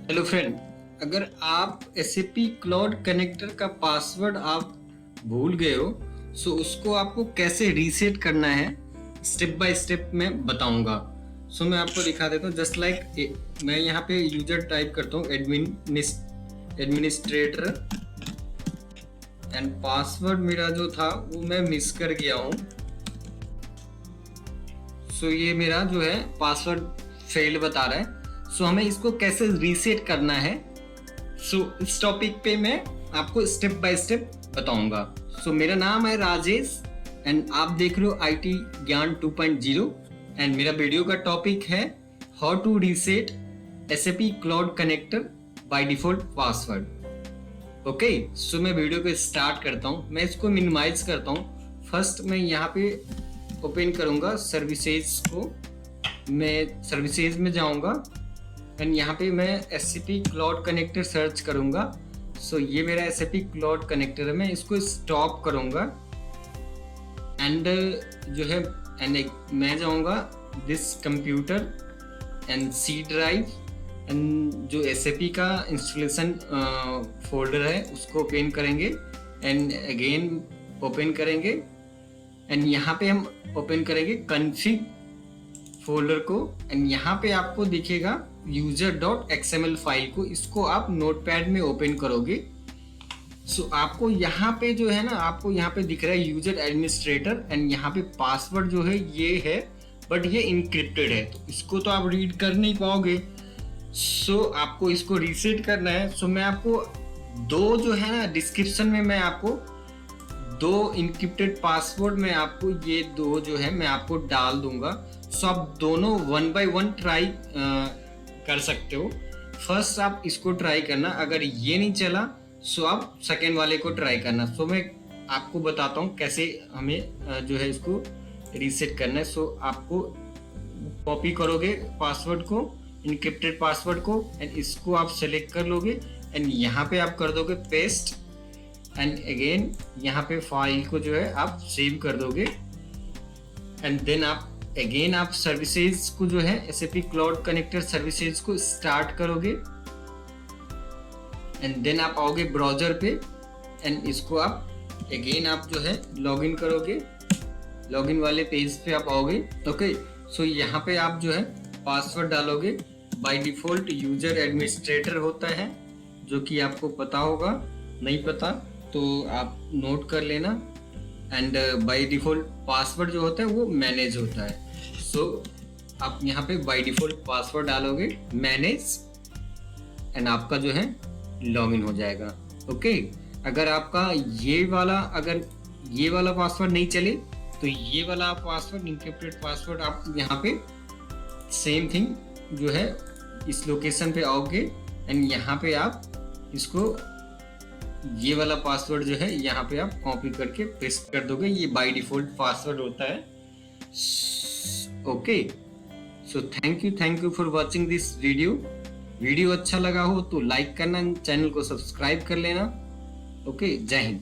Hello friend, अगर आप SAP cloud connector का पासवर्ड आप भूल गए हो, सो उसको आपको कैसे रीसेट करना है स्टेप बाय स्टेप मैं बताऊंगा। सो मैं आपको दिखा देता हूँ। जस्ट लाइक मैं यहाँ पे यूजर टाइप करता हूँ, एडमिनिस्ट्रेटर, एंड पासवर्ड मेरा जो था वो मैं मिस कर गया हूँ। सो ये मेरा जो है पासवर्ड फेल बता रहा है। सो हमें इसको कैसे रीसेट करना है, सो इस टॉपिक पे मैं आपको स्टेप बाय स्टेप बताऊंगा। सो मेरा नाम है राजेश एंड आप देख रहे हो IT ज्ञान 2.0 एंड मेरा वीडियो का टॉपिक है how to reset SAP cloud connector by default password. Okay, so मैं वीडियो को स्टार्ट करता हूँ। मैं इसको मिनिमाइज करता हूँ। फर्स्ट मैं यहाँ पे ओपन करूँगा सर्विसेज को, मैं सर्विसेज में जाऊँगा एंड यहाँ पे मैं SAP क्लाउड कनेक्टर सर्च करूँगा। सो ये मेरा SAP क्लाउड कनेक्टर है, मैं इसको स्टॉप करूँगा एंड जो है एंड मैं जाऊँगा this computer and C drive and जो SAP का इंस्टॉलेशन फोल्डर है उसको ओपन करेंगे एंड अगेन ओपन करेंगे एंड यहाँ पे हम ओपन करेंगे कॉन्फ़िग फोल्डर को एंड यहाँ पे आपको दिखेगा user.xml फाइल को, इसको आप नोटपैड में ओपन करोगे। सो आपको यहाँ पे जो है ना, आपको यहाँ पे दिख रहा है यूजर एडमिनिस्ट्रेटर एंड यहाँ पे पासवर्ड जो है ये है, बट ये इनक्रिप्टेड है तो इसको तो आप रीड कर नहीं पाओगे। सो आपको इसको रीसेट करना है। सो मैं आपको दो जो है ना, डिस्क्रिप्शन में मैं आपको दो इनक्रिप्टेड पासवर्ड में आपको ये दो जो है मैं आपको डाल दूंगा। सो आप दोनों 1 बाय 1 ट्राई कर सकते हो। फर्स्ट आप इसको ट्राई करना, अगर ये नहीं चला सो आप सेकेंड वाले को ट्राई करना। सो मैं आपको बताता हूँ कैसे हमें जो है इसको रीसेट करना है। सो आपको कॉपी करोगे पासवर्ड को, इनक्रिप्टेड पासवर्ड को, एंड इसको आप सेलेक्ट कर लोगे एंड यहाँ पे आप कर दोगे पेस्ट एंड अगेन यहाँ पे फाइल को जो है आप सेव कर दोगे एंड देन आप अगेन आप सर्विसेज को जो है SAP क्लाउड कनेक्टर सर्विसेज को स्टार्ट करोगे एंड देन आप आओगे ब्राउजर पे एंड इसको आप अगेन आप जो है लॉगिन करोगे, लॉगिन वाले पेज पे आप आओगे। ओके, सो यहाँ पे आप जो है पासवर्ड डालोगे। बाय डिफॉल्ट यूजर एडमिनिस्ट्रेटर होता है, जो कि आपको पता होगा, नहीं पता तो आप नोट कर लेना एंड बाय डिफॉल्ट पासवर्ड जो होता है वो मैनेज होता है। सो आप यहाँ पे बाय डिफॉल्ट पासवर्ड डालोगे मैनेज एंड आपका जो है लॉगिन हो जाएगा। ओके, अगर आपका ये वाला पासवर्ड नहीं चले तो ये वाला पासवर्ड, इनक्रिप्टेड पासवर्ड, आप यहाँ पे सेम थिंग जो है इस लोकेशन पे आओगे एंड यहाँ पे आप इसको ये वाला पासवर्ड जो है यहाँ पे आप कॉपी करके पेस्ट कर दोगे। ये बाय डिफॉल्ट पासवर्ड होता है। Okay, so thank you for watching this video अच्छा लगा हो तो लाइक करना, चैनल को सब्सक्राइब कर लेना। ओके, जय हिंद।